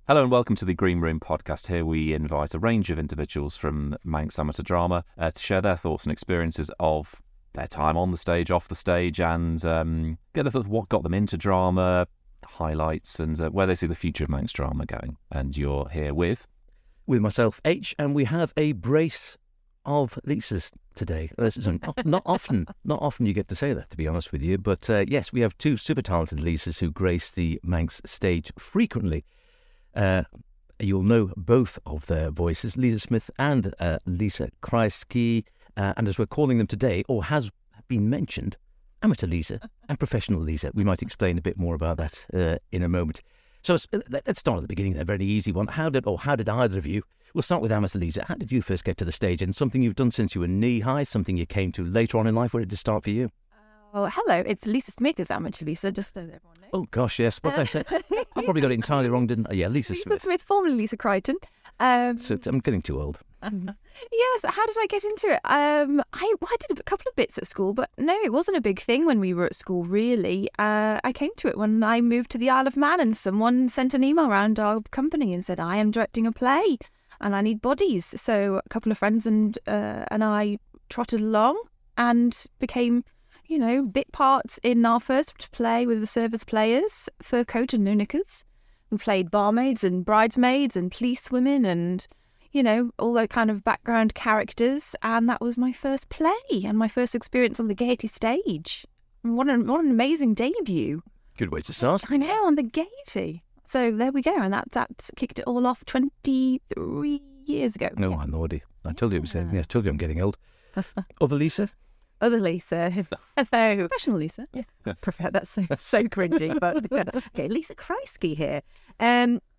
Hello and welcome to the Green Room podcast. Here we invite a range of individuals from Manx amateur drama to share their thoughts and experiences of their time on the stage, off the stage, and get their thoughts of what got them into drama, highlights, and where they see the future of Manx drama going. And you're here with myself, H, and we have a brace of Lisas today. Not often you get to say that, to be honest with you. But yes, we have two super talented Lisas who grace the Manx stage frequently. You'll know both of their voices, Lisa Smith and Lisa Kreisky, and as we're calling them today, or has been mentioned, amateur Lisa and professional Lisa. We might explain a bit more about that in a moment. So let's start at the beginning, a very easy one. How did either of you, we'll start with amateur Lisa, how did you first get to the stage, and something you've done since you were knee-high, something you came to later on in life? Where did it start for you? Oh, hello, it's Lisa Smith is amateur Lisa, just so everyone knows. Oh gosh, yes, what did I say? I probably got it entirely wrong, didn't I? Yeah, Lisa Smith. Lisa Smith, formerly Lisa Crichton. So I'm getting too old. Yes, how did I get into it? I did a couple of bits at school, but no, it wasn't a big thing when we were at school, really. I came to it when I moved to the Isle of Man and someone sent an email around our company and said, I am directing a play and I need bodies. So a couple of friends and I trotted along and became, bit parts in our first play with the service players, Fur Coat and No Knickers. We played barmaids and bridesmaids and policewomen and, all that kind of background characters. And that was my first play and my first experience on the Gaiety stage. And what an amazing debut. Good way to start. I know, on the Gaiety. So there we go. And that kicked it all off 23 years ago. No, I'm naughty. I told you I told you I'm getting old. Other Lisa? Other Lisa. Hello. Professional Lisa. Yeah. That's so cringy. But okay, Lisa Kreisky here.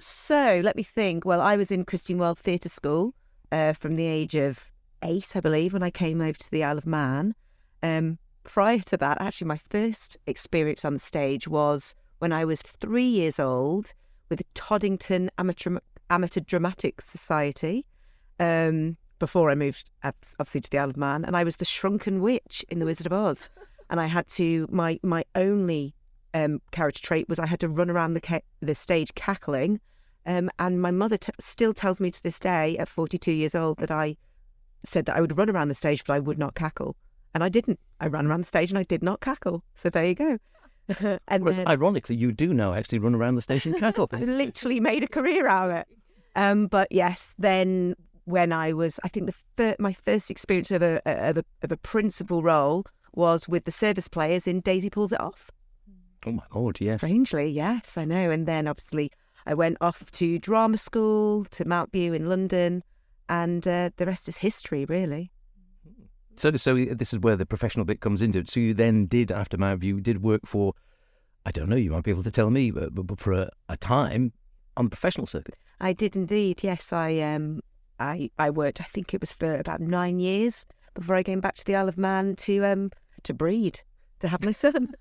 So let me think. Well, I was in Christian World Theatre School from the age of 8, I believe, when I came over to the Isle of Man. Prior to that, actually, my first experience on the stage was when I was 3 years old with the Toddington Amateur Dramatic Society. Before I moved, obviously, to the Isle of Man, and I was the shrunken witch in The Wizard of Oz. And I had to, my only character trait was I had to run around the stage cackling. And my mother still tells me to this day, at 42 years old, that I said that I would run around the stage, but I would not cackle. And I didn't. I ran around the stage and I did not cackle. So there you go. And whereas, ironically, you do now actually run around the stage and cackle. I literally made a career out of it. But yes, then when I was, I think my first experience of a principal role was with the service players in Daisy Pulls It Off. Oh my Lord, yes. Strangely, yes, I know. And then obviously I went off to drama school, to Mount View in London, and the rest is history, really. So this is where the professional bit comes into it. So you then did, after Mount View, did work for, I don't know, you might be able to tell me, but for a time on the professional circuit. I did indeed, yes. I worked, I think it was for about 9 years before I came back to the Isle of Man to breed, to have my son.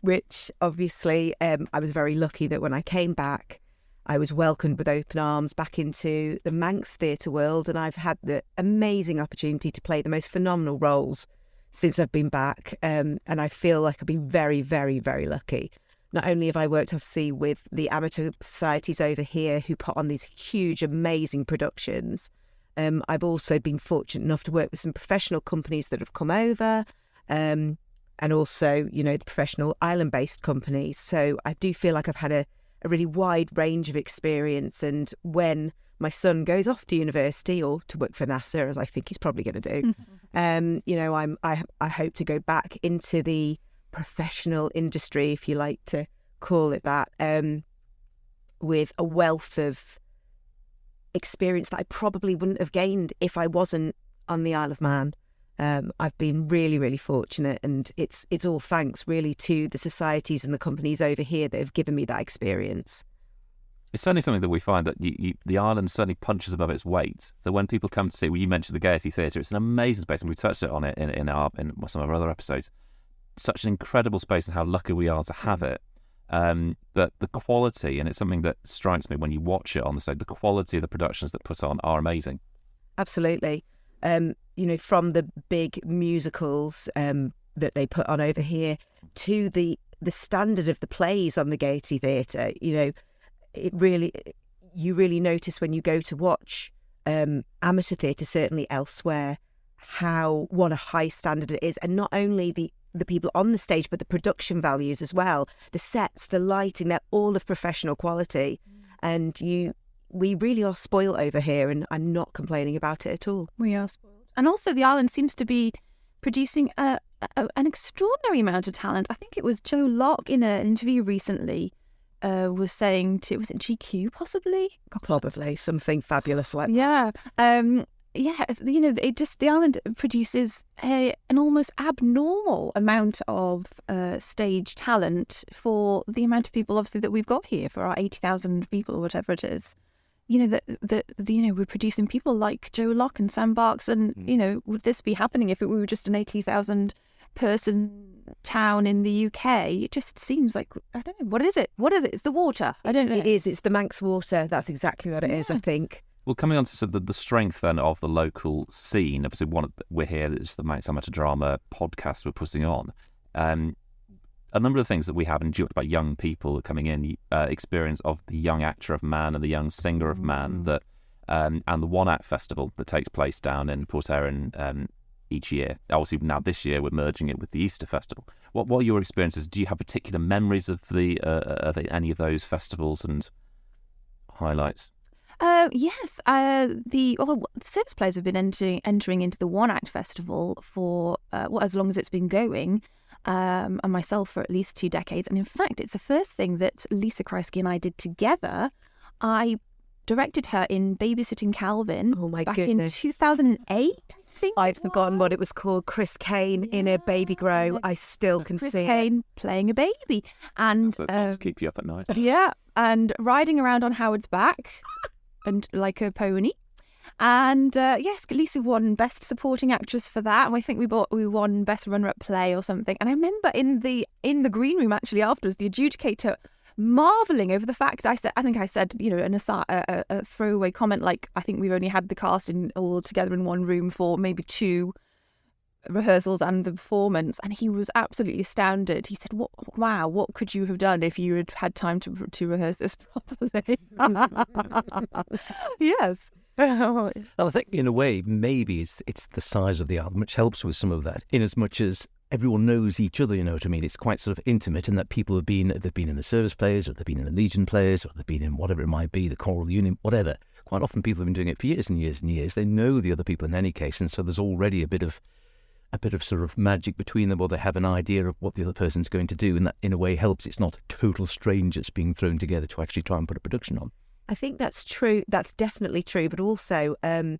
Which obviously I was very lucky that when I came back, I was welcomed with open arms back into the Manx theatre world, and I've had the amazing opportunity to play the most phenomenal roles since I've been back. And I feel like I've been very, very, very lucky. Not only have I worked, obviously, with the amateur societies over here who put on these huge, amazing productions, I've also been fortunate enough to work with some professional companies that have come over, and also, the professional island-based companies. So I do feel like I've had a really wide range of experience. And when my son goes off to university or to work for NASA, as I think he's probably going to do, I hope to go back into the professional industry, if you like to call it that, with a wealth of experience that I probably wouldn't have gained if I wasn't on the Isle of Man. I've been really, really fortunate, and it's all thanks really to the societies and the companies over here that have given me that experience. It's certainly something that we find that the island certainly punches above its weight. That when people come to see, you mentioned the Gaiety Theatre, it's an amazing space, and we touched on it in some of our other episodes. Such an incredible space, and how lucky we are to have it. But the quality, and it's something that strikes me when you watch it on the stage, the quality of the productions that put on are amazing. Absolutely. From the big musicals that they put on over here to the the standard of the plays on the Gaiety Theatre, you really notice when you go to watch amateur theatre, certainly elsewhere, what a high standard it is. And not only the people on the stage, but the production values as well. The sets, the lighting, they're all of professional quality. And we really are spoiled over here, and I'm not complaining about it at all. We are spoiled. And also the island seems to be producing an extraordinary amount of talent. I think it was Joe Locke in an interview recently was saying was it GQ possibly? Probably something fabulous like that. Yeah. The island produces an almost abnormal amount of stage talent for the amount of people, obviously, that we've got here, for our 80,000 people or whatever it is. We're producing people like Joe Locke and Sam Barks, and would this be happening if it were just an 80,000 person town in the UK? It just seems like, I don't know, what is it? It's the water. I don't know. It is. It's the Manx water. That's exactly what it is, I think. Well, coming on to sort of the strength then of the local scene, obviously we're here, it's the Manx Amateur Drama podcast we're putting on. A number of things that we have, and you talked about young people coming in, experience of the young actor of Man and the young singer of Man, that and the One Act Festival that takes place down in Port Erin each year. Obviously now this year we're merging it with the Easter Festival. What are your experiences? Do you have particular memories of any of those festivals and highlights? Yes. The service players have been entering into the One Act Festival for as long as it's been going, and myself for at least 2 decades. And in fact, it's the first thing that Lisa Kreisky and I did together. I directed her in Babysitting Calvin back in 2008. I'd forgotten what it was called. Chris Kane in a baby grow. I still can Chris see Kane playing a baby, and to keep you up at night. Yeah, and riding around on Howard's back, and like a pony. And yes, Lisa won Best Supporting Actress for that, and I think we won Best Runner-Up Play or something. And I remember in the green room actually afterwards, the adjudicator marvelling over the fact I said, a throwaway comment like, I think we've only had the cast all together in one room for maybe 2 rehearsals and the performance, and he was absolutely astounded. He said, what could you have done if you had time to rehearse this properly? Yes. Well, I think in a way maybe it's the size of the album which helps with some of that, in as much as everyone knows each other, you know what I mean? It's quite sort of intimate in that people they've been in the service plays, or they've been in the Legion plays, or they've been in whatever it might be, the choral union, whatever. Quite often people have been doing it for years and years and years. They know the other people in any case, and so there's already a bit of sort of magic between them, or they have an idea of what the other person's going to do, and that in a way helps. It's not total strangers being thrown together to actually try and put a production on. I think that's true. That's definitely true. But also, there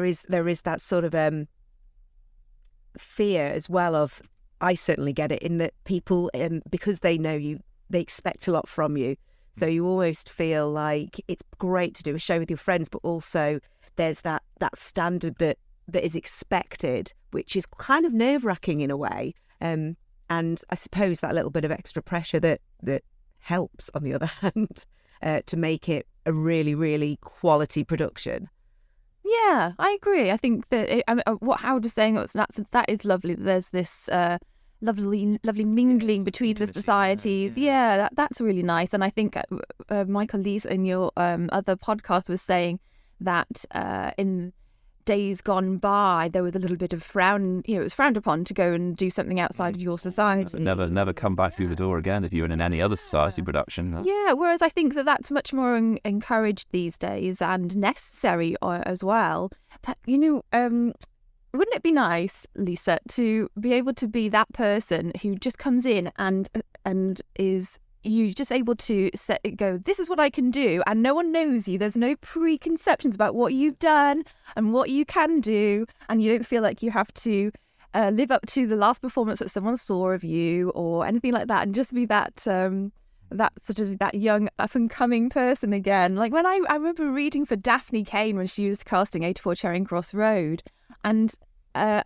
is that sort of fear as well of, I certainly get it, in that people, because they know you, they expect a lot from you. So you almost feel like it's great to do a show with your friends, but also there's that standard that is expected, which is kind of nerve-wracking in a way. And I suppose that little bit of extra pressure that helps, on the other hand, to make it a really, really quality production. Yeah, I agree. I think that what Howard was saying, that is lovely. There's this lovely mingling between the societies. Yeah, that's really nice. And I think Michael Lees in your other podcast was saying that in days gone by, there was a little bit of frown. It was frowned upon to go and do something outside of your society. Never come back through the door again if you're in any other society production. Yeah, whereas I think that's much more encouraged these days and necessary as well. But wouldn't it be nice, Lisa, to be able to be that person who just comes in and is you just able to go, this is what I can do, and no one knows you. There's no preconceptions about what you've done and what you can do, and you don't feel like you have to live up to the last performance that someone saw of you or anything like that, and just be that sort of that young up and coming person again. Like when I remember reading for Daphne Kane when she was casting 84 Charing Cross Road, and I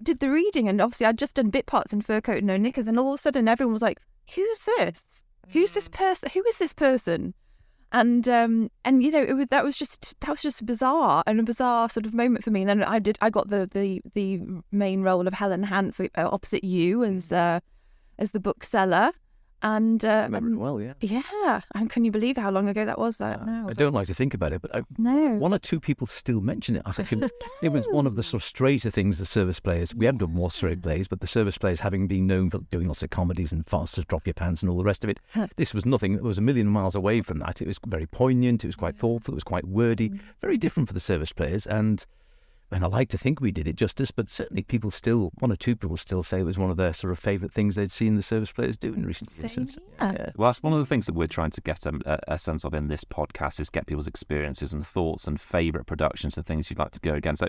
did the reading, and obviously I'd just done bit parts in Fur Coat and No Knickers, and all of a sudden everyone was like, who's this? Who's this person? Who is this person? And that was just bizarre, and a bizarre sort of moment for me. And then I got the main role of Helen Hant opposite you as as the bookseller. And I remember it well, yeah. yeah, and can you believe how long ago that was? I don't like to think about it, but no. one or two people still mention it. I think it was one of the sort of straighter things the service players, we haven't done more straight plays, but the service players having been known for doing lots of comedies and Fast as Drop Your Pants and all the rest of it, this was nothing. It was a million miles away from that. It was very poignant, it was quite thoughtful, it was quite wordy, very different for the service players, and I like to think we did it justice, but certainly one or two people still say it was one of their sort of favourite things they'd seen the service players do in recent years. Yeah. Well, that's one of the things that we're trying to get a sense of in this podcast, is get people's experiences and thoughts and favourite productions and things you'd like to go again. So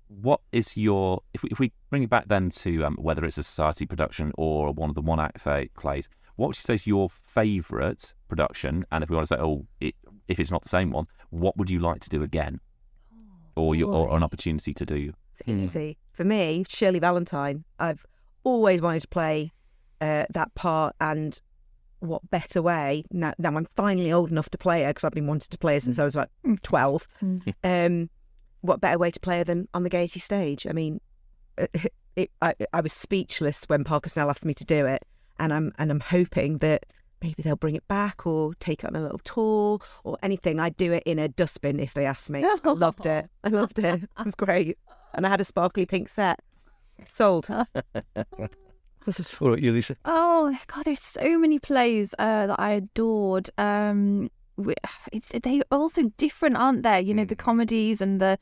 what is your, if we bring it back then to whether it's a society production or one of the one-act plays, what would you say is your favourite production? And if we want to say, if it's not the same one, what would you like to do again? Or an opportunity to do? It's easy. For me, Shirley Valentine. I've always wanted to play that part, and what better way, now I'm finally old enough to play her, because I've been wanting to play her since I was about 12. What better way to play her than on the Gaiety stage? I mean, I was speechless when Parker Snell asked me to do it, and I'm hoping that maybe they'll bring it back or take it on a little tour or anything. I'd do it in a dustbin if they asked me. I loved it. It was great. And I had a sparkly pink set. Sold. This is for you, Lisa. Oh, God, there's so many plays that I adored. They're all so different, aren't they? You know, the comedies and the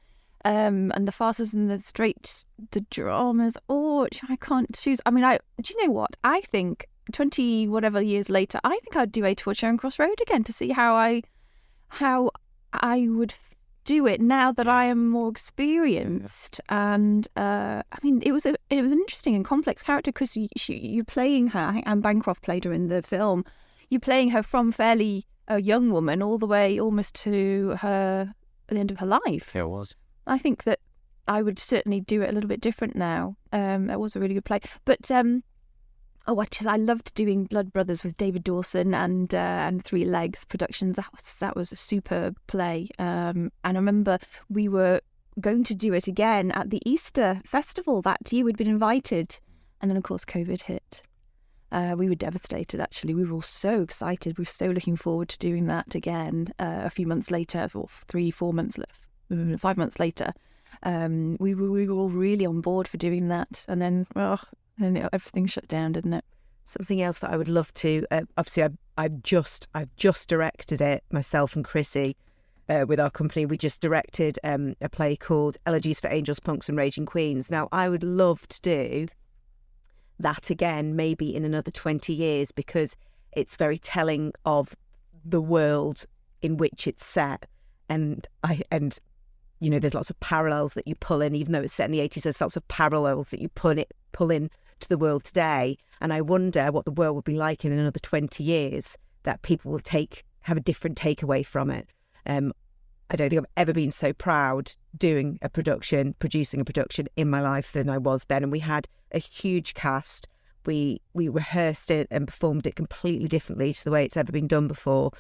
farces and the dramas. Oh, I can't choose. I mean, do you know what? I think 20 whatever years later, I think I'd do A Torch Show on Cross Road again to see how I would do it now that I am more experienced. And I mean, it was an interesting and complex character, because you're playing her. I think Anne Bancroft played her in the film. You're playing her from fairly a young woman all the way almost to the end of her life. Yeah, it was. I think that I would certainly do it a little bit different now. That was a really good play, but I loved doing Blood Brothers with David Dawson and Three Legs Productions. That was a superb play. And I remember we were going to do it again at the Easter Festival that year. We'd been invited, and then of course COVID hit. We were devastated, actually. We were all so excited. We were so looking forward to doing that again a few months later, or 3-4 months left, 5 months later. We were all really on board for doing that, and then everything shut down, didn't it? Something else that I would love to, obviously I've just directed it, myself and Chrissy, with our company. We just directed a play called Elegies for Angels, Punks and Raging Queens. Now, I would love to do that again, maybe in another 20 years, because it's very telling of the world in which it's set. And you know, there's lots of parallels that you pull in, even though it's set in the 80s, there's lots of parallels that you pull in to the world today. And I wonder what the world will be like in another 20 years, that people will have a different takeaway from it. I don't think I've ever been so proud producing a production in my life than I was then. And we had a huge cast. We rehearsed it and performed it completely differently to the way it's ever been done before.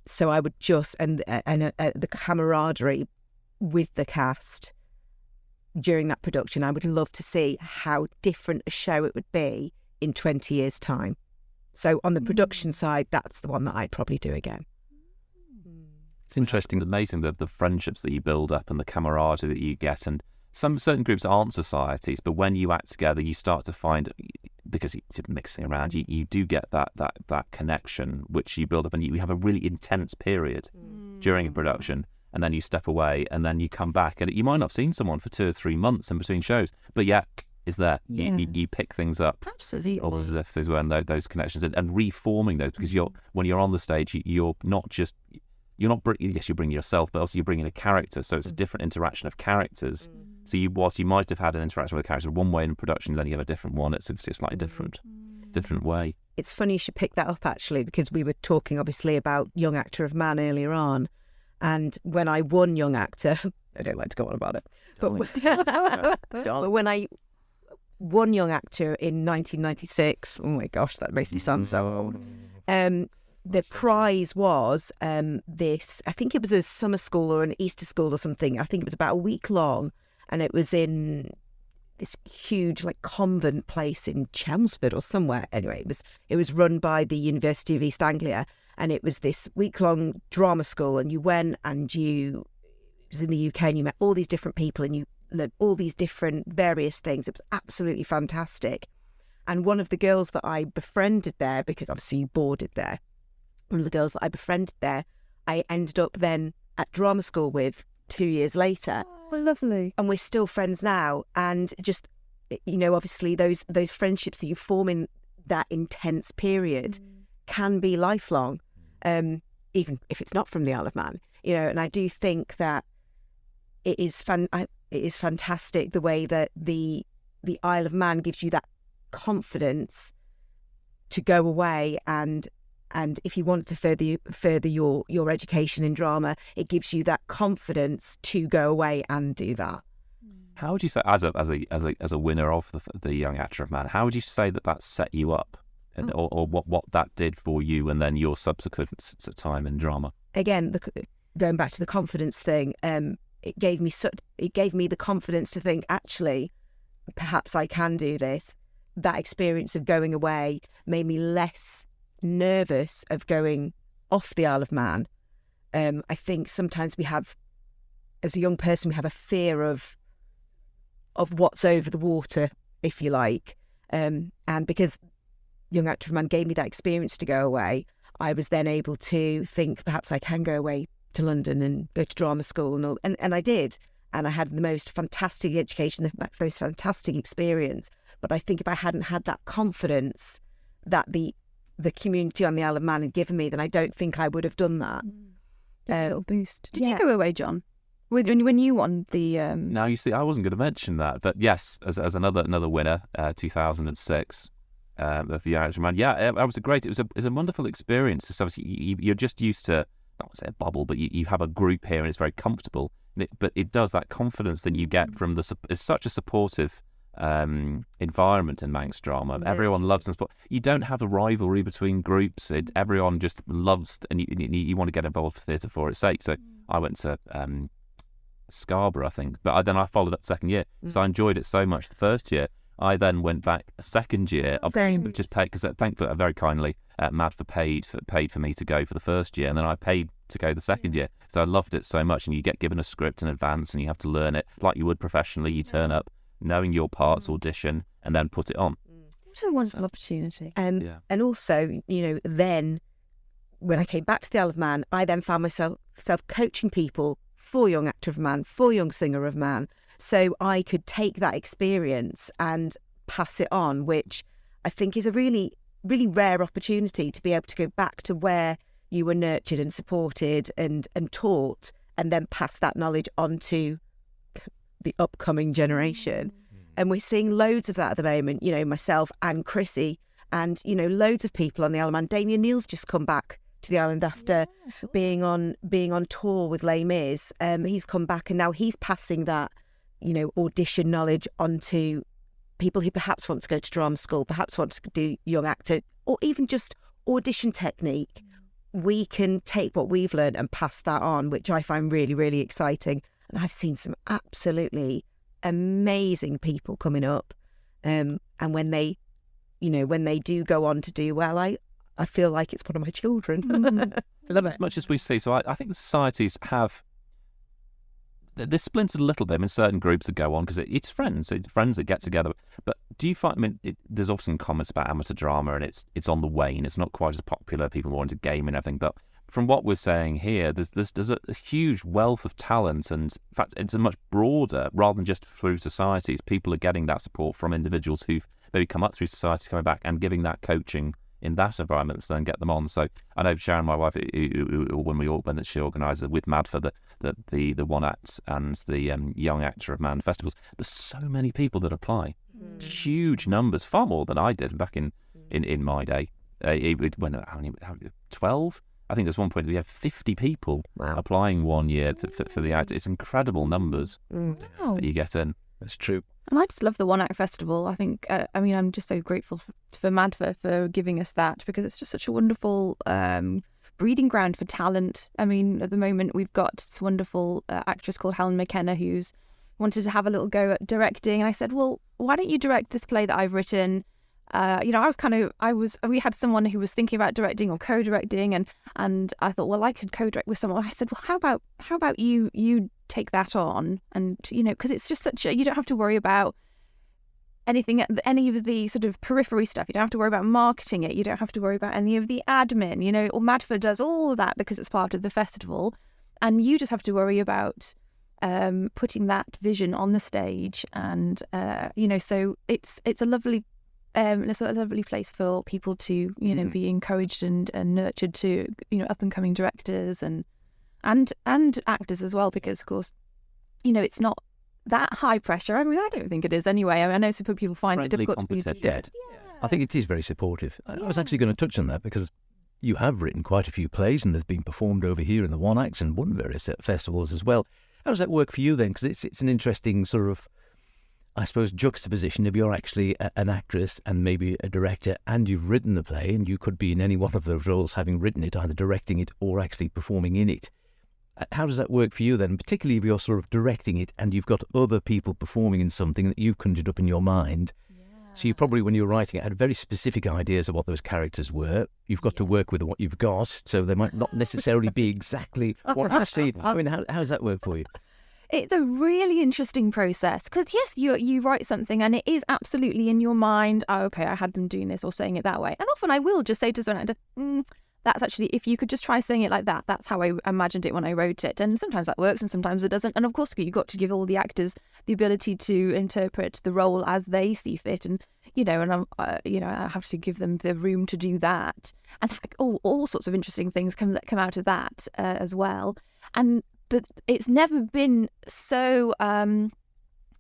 So I would just, and the camaraderie with the cast during that production, I would love to see how different a show it would be in 20 years' time. So on the production side, that's the one that I'd probably do again. It's interesting. It's amazing the friendships that you build up and the camaraderie that you get. And some certain groups aren't societies, but when you act together, you start to find, because you're mixing around, you do get that connection which you build up, and you have a really intense period during a production. And then you step away, and then you come back, and you might not have seen someone for 2 or 3 months in between shows, but yet is there. Yeah. You pick things up. Absolutely. Almost as if there's when those connections and reforming those, because when you're on the stage, you're bringing yourself, but also you're bringing a character. So it's a different interaction of characters. So whilst you might have had an interaction with a character one way in production, then you have a different one. It's a slightly different way. It's funny you should pick that up, actually, because we were talking obviously about Young Actor of Man earlier on. And when I won Young Actor, I don't like to go on about it, but when I won Young Actor in 1996, oh my gosh, that makes me sound so old. The prize was this, I think it was a summer school or an Easter school or something. I think it was about a week long, and it was in this huge like convent place in Chelmsford or somewhere. Anyway, it was run by the University of East Anglia, and it was this week-long drama school, and you went and it was in the UK, and you met all these different people and you learned all these different various things. It was absolutely fantastic. And one of the girls that I befriended there, because obviously you boarded there, one of the girls that I befriended there, I ended up then at drama school with 2 years later. Oh, lovely. And we're still friends now. And just, obviously those friendships that you form in that intense period can be lifelong, even if it's not from the Isle of Man. And I do think that it is fantastic the way that the Isle of Man gives you that confidence to go away and if you want to further your education in drama, it gives you that confidence to go away and do that. How would you say, as a winner of the Young Actor of Man, how would you say that set you up, or what that did for you, and then your subsequent time in drama? Again, going back to the confidence thing, it gave me the confidence to think, actually, perhaps I can do this. That experience of going away made me less nervous of going off the Isle of Man. I think sometimes we have, as a young person, we have a fear of what's over the water, if you like. And because Young Actor of Man gave me that experience to go away, I was then able to think perhaps I can go away to London and go to drama school, and I did. And I had the most fantastic education, the most fantastic experience. But I think if I hadn't had that confidence that the community on the Isle of Man had given me, then I don't think I would have done that. A little boost. Did you go away, John? When you won the... Now, you see, I wasn't going to mention that. But yes, as another winner, 2006, of the Young Actor of Man. Yeah, it was it was a wonderful experience. So obviously, you're just used to, not say a bubble, but you have a group here and it's very comfortable. But it does, that confidence that you get from it's such a supportive environment in Manx drama. Everyone loves and support. You don't have a rivalry between groups. Everyone just loves, and you want to get involved with theatre for its sake. So I went to Scarborough, I think, but then I followed up second year because I enjoyed it so much the first year. I then went back a second year, just paid, because thankfully, very kindly, Madfa paid for me to go for the first year, and then I paid to go the second year. So I loved it so much, and you get given a script in advance, and you have to learn it like you would professionally. You turn up knowing your parts, audition, and then put it on. What a wonderful opportunity. And also, then when I came back to the Isle of Man, I then found myself coaching people for Young Actor of Man, for Young Singer of Man, so I could take that experience and pass it on, which I think is a really, really rare opportunity to be able to go back to where you were nurtured and supported and taught, and then pass that knowledge on to the upcoming generation. And we're seeing loads of that at the moment, myself and Chrissy, and, loads of people on the Isle of Man. Damien Neal's just come back to the island after being on tour with Les Mis. He's come back, and now he's passing that, audition knowledge onto people who perhaps want to go to drama school, perhaps want to do young actor, or even just audition technique. We can take what we've learned and pass that on, which I find really, really exciting. And I've seen some absolutely amazing people coming up. And when they do go on to do well, I feel like it's one of my children. I love it. As much as we see, so I think the societies have, they're splintered a little bit. I mean, certain groups that go on because it's friends that get together. But do you find, there's often comments about amateur drama and it's on the wane. It's not quite as popular. People want to game and everything. But from what we're saying here, there's a huge wealth of talent, and in fact, it's a much broader, rather than just through societies. People are getting that support from individuals who've maybe come up through society, coming back and giving that coaching in that environment, so then get them on. So I know Sharon, my wife, when she organises with MADFA the One Act and the Young Actor of Man festivals, there's so many people that apply, huge numbers, far more than I did back in my day. When how many? 12. I think there's one point we have 50 people applying 1 year for the act. It's incredible numbers that you get in. That's true. And I just love the One Act Festival. I think, I'm just so grateful for MADFA for giving us that, because it's just such a wonderful breeding ground for talent. I mean, at the moment, we've got this wonderful actress called Helen McKenna, who's wanted to have a little go at directing. And I said, well, why don't you direct this play that I've written? We had someone who was thinking about directing or co-directing, and I thought, well, I could co-direct with someone. I said, well, how about you take that on? And, because it's just you don't have to worry about any of the sort of periphery stuff. You don't have to worry about marketing it. You don't have to worry about any of the admin, or Madford does all of that because it's part of the festival. And you just have to worry about putting that vision on the stage. And, so it's a lovely place for people to, be encouraged and nurtured to, up and coming directors and actors as well, because of course, it's not that high pressure. I mean, I don't think it is anyway. I know some people find it difficult to be. Yeah, I think it is very supportive. I was actually going to touch on that because you have written quite a few plays and they've been performed over here in the One Acts and won various festivals as well. How does that work for you then? Because it's an interesting sort of, I suppose, juxtaposition. If you're actually an actress and maybe a director and you've written the play, and you could be in any one of those roles having written it, either directing it or actually performing in it. How does that work for you then, particularly if you're sort of directing it and you've got other people performing in something that you've conjured up in your mind? So you probably, when you were writing it, had very specific ideas of what those characters were. You've got to work with what you've got, so they might not necessarily be exactly what you see. I mean, how does that work for you? It's a really interesting process because, yes, you write something and it is absolutely in your mind, oh, okay, I had them doing this or saying it that way. And often I will just say to someone, that's actually, if you could just try saying it like that, that's how I imagined it when I wrote it. And sometimes that works and sometimes it doesn't. And of course, you've got to give all the actors the ability to interpret the role as they see fit. And, I have to give them the room to do that. And all sorts of interesting things come out of that as well. But it's never been so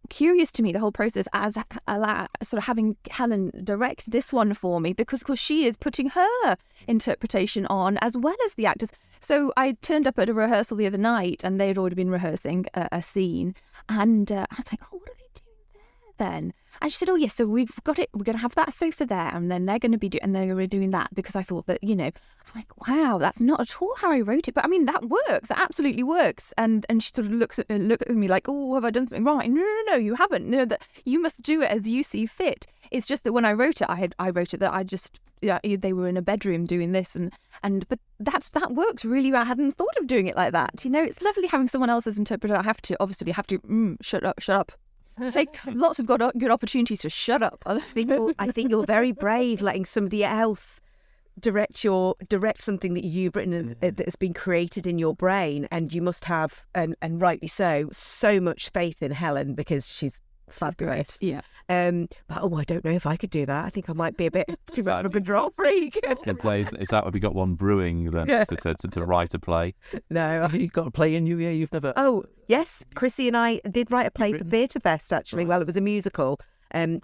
curious to me, the whole process, as sort of having Helen direct this one for me, because of course she is putting her interpretation on as well as the actors. So I turned up at a rehearsal the other night and they'd already been rehearsing a scene, and I was like, oh, what are they doing there then? And she said, oh yes, so we've got it, we're going to have that sofa there, and then they're going to be doing that, because I thought that, I'm like, wow, that's not at all how I wrote it, but I mean, that works, that absolutely works. And she sort of looked at me like, oh, have I done something wrong? No, you haven't. No, that you must do it as you see fit. It's just that when I wrote it, I wrote it that I just, they were in a bedroom doing this, but that works really well. I hadn't thought of doing it like that. It's lovely having someone else's interpreter. I have to shut up. Take lots of good opportunities to shut up. I think you're very brave letting somebody else direct something that you've written that has been created in your brain, and you must have, and rightly so much faith in Helen, because she's fabulous. Yeah. But I don't know if I could do that. I think I might be a bit too much of a control freak. Is that, have you got one brewing then to write a play? No. You've got a play in you, yeah? You've never... Oh, yes. Chrissy and I did write a play for Theatre Fest, actually. Right. Well, it was a musical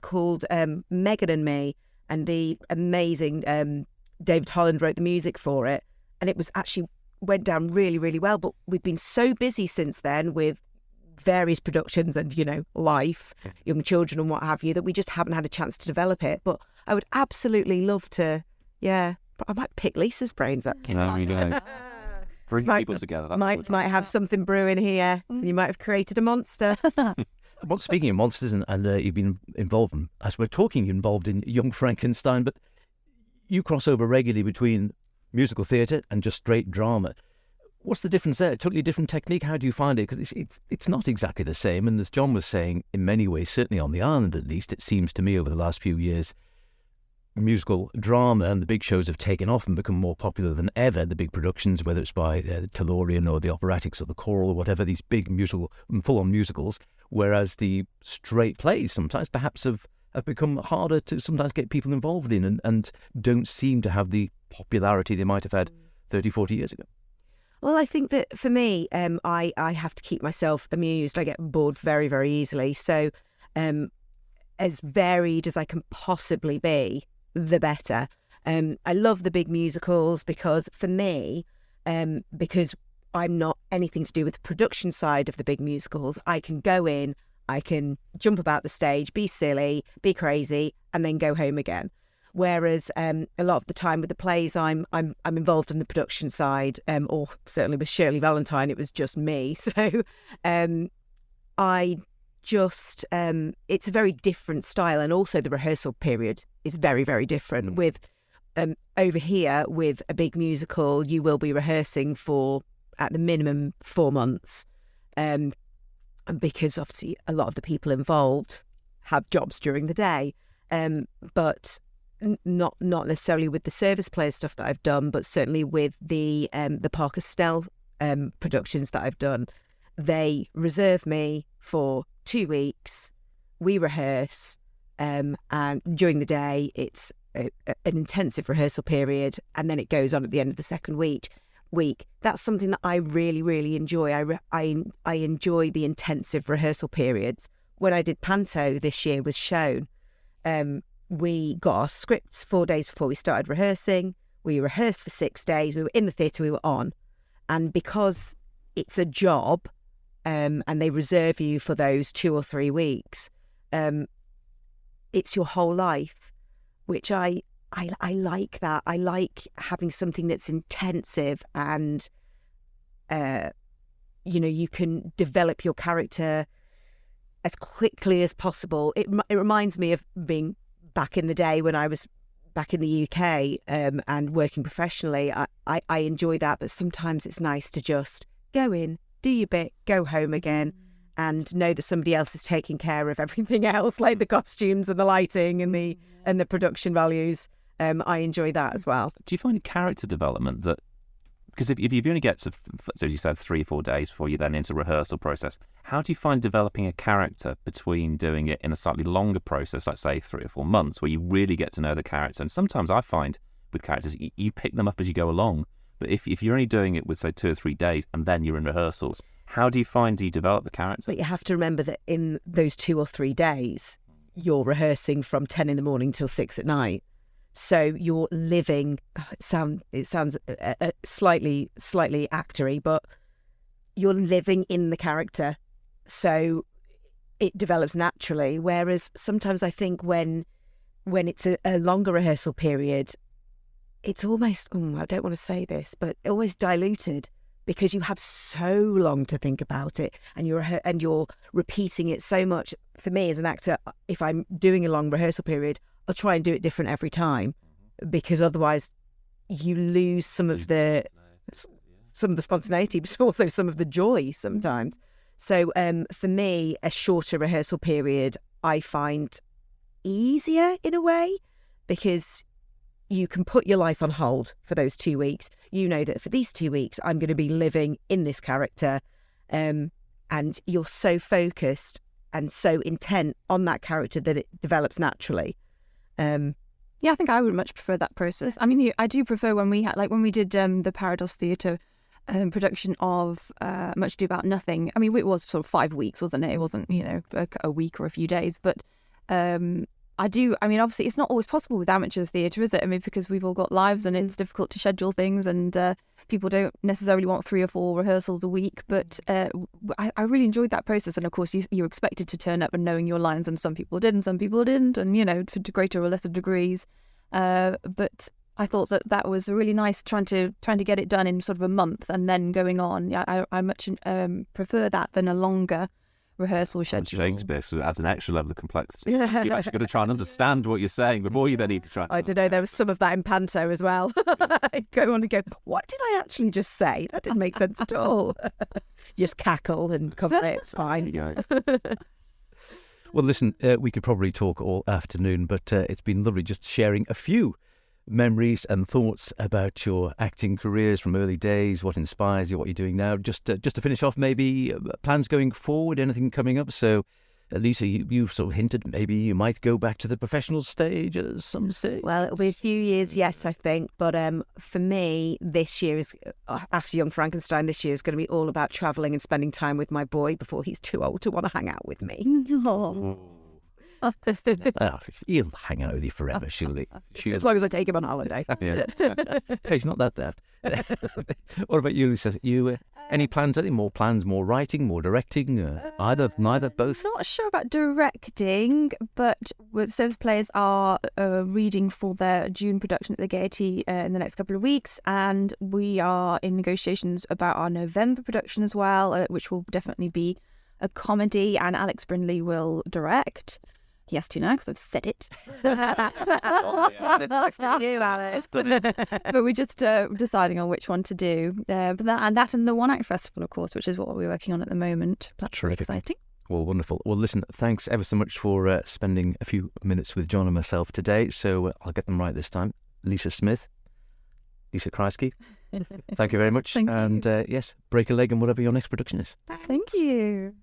called Megan and Me, and the amazing David Holland wrote the music for it. And it was actually went down really, really well. But we've been so busy since then with various productions and life, young children and what have you, that we just haven't had a chance to develop it. But I would absolutely love to. I might pick Lisa's brains up. There we go. Bring people together. Might have something brewing here. You might have created a monster. Well, speaking of monsters, and you've been involved in, as we're talking, involved in Young Frankenstein, but you cross over regularly between musical theatre and just straight drama. What's the difference there? Totally different technique. How do you find it? Because it's not exactly the same. And as John was saying, in many ways, certainly on the island at least, it seems to me over the last few years, musical drama and the big shows have taken off and become more popular than ever. The big productions, whether it's by Tellurian or the Operatics or the Choral or whatever, these big musical, full-on musicals, whereas the straight plays sometimes perhaps have become harder to sometimes get people involved in and don't seem to have the popularity they might have had 30, 40 years ago. Well, I think that for me, I have to keep myself amused. I get bored very, very easily. So as varied as I can possibly be, the better. I love the big musicals because for me, because I'm not anything to do with the production side of the big musicals, I can go in, I can jump about the stage, be silly, be crazy, and then go home again. Whereas a lot of the time with the plays, I'm involved in the production side, or certainly with Shirley Valentine, it was just me. So I just it's a very different style, and also the rehearsal period is very, very different. With over here with a big musical, you will be rehearsing for at the minimum 4 months, because obviously a lot of the people involved have jobs during the day, but not necessarily with the service play stuff that I've done, but certainly with the Parker Snell productions that I've done. They reserve me for 2 weeks. We rehearse, and during the day it's an intensive rehearsal period, and then it goes on at the end of the second week. That's something that I really, really enjoy. I enjoy the intensive rehearsal periods. When I did Panto this year with Shown, we got our scripts 4 days before we started rehearsing. We rehearsed for 6 days. We were in the theatre, we were on. And because it's a job, and they reserve you for those 2 or 3 weeks, it's your whole life, which I like that. I like having something that's intensive and, you can develop your character as quickly as possible. It reminds me of being back in the day when I was back in the UK and working professionally. I enjoy that, but sometimes it's nice to just go in, do your bit, go home again, and know that somebody else is taking care of everything else, like the costumes and the lighting and the production values. I enjoy that as well. Do you find character development that, because if you only get to, so you said 3 or 4 days before you then into rehearsal process, how do you find developing a character between doing it in a slightly longer process, like say 3 or 4 months, where you really get to know the character? And sometimes I find with characters, you pick them up as you go along. But if you're only doing it with say 2 or 3 days and then you're in rehearsals, how do you develop the character? But you have to remember that in those 2 or 3 days, you're rehearsing from 10 in the morning till 6 at night. So you're living. It sounds slightly actory, but you're living in the character, so it develops naturally. Whereas sometimes I think when it's a longer rehearsal period, it's almost, I don't want to say this, but almost diluted, because you have so long to think about it, and you're repeating it so much. For me as an actor, if I'm doing a long rehearsal period, I'll try and do it different every time, because otherwise you lose some of the spontaneity, but also some of the joy sometimes. So for me, a shorter rehearsal period I find easier in a way, because you can put your life on hold for those 2 weeks. You know that for these 2 weeks I'm going to be living in this character, and you're so focused and so intent on that character that it develops naturally. Yeah, I think I would much prefer that process. I mean, I do prefer when we did the Parados Theatre production of Much Ado About Nothing. I mean, it was sort of 5 weeks, wasn't it? It wasn't, a week or a few days. But obviously it's not always possible with amateur theatre, is it? I mean, because we've all got lives and it's difficult to schedule things, and people don't necessarily want 3 or 4 rehearsals a week. But I really enjoyed that process. And of course, you're expected to turn up and knowing your lines, and some people did and some people didn't, and, to greater or lesser degrees. But I thought that was really nice, trying to get it done in sort of a month and then going on. I much prefer that than a longer rehearsal schedule. Shakespeare, so it adds an extra level of complexity. You've actually got to try and understand what you're saying before you then need to try. I don't know, there was some of that in Panto as well. I go on and go, what did I actually just say? That didn't make sense at all. Just cackle and cover it, it's fine. Well, listen, we could probably talk all afternoon, but it's been lovely just sharing a few memories and thoughts about your acting careers from early days, what inspires you, what you're doing now. Just to finish off, maybe plans going forward, anything coming up? So, Lisa, you've sort of hinted maybe you might go back to the professional stage at some stage. Well, it'll be a few years, yes, I think. But for me, this year is, after Young Frankenstein, this year is going to be all about travelling and spending time with my boy before he's too old to want to hang out with me. He'll hang out with you forever, surely. As long as I take him on holiday. Yeah. He's not that daft. What about you, Lisa? Any plans? Any more plans? More writing? More directing? Neither, both? Not sure about directing, but the service players are reading for their June production at the Gaiety in the next couple of weeks, and we are in negotiations about our November production as well, which will definitely be a comedy, and Alex Brindley will direct. Yes, to now, because I've said it. You, Alex. But we're just deciding on which one to do. But that and the One Act Festival, of course, which is what we're working on at the moment. That's Terrific. exciting. Well, wonderful. Well, listen, thanks ever so much for spending a few minutes with John and myself today. So I'll get them right this time. Lisa Smith, Lisa Kreisky, thank you very much. Thank you. And yes, break a leg in whatever your next production is. Thank you.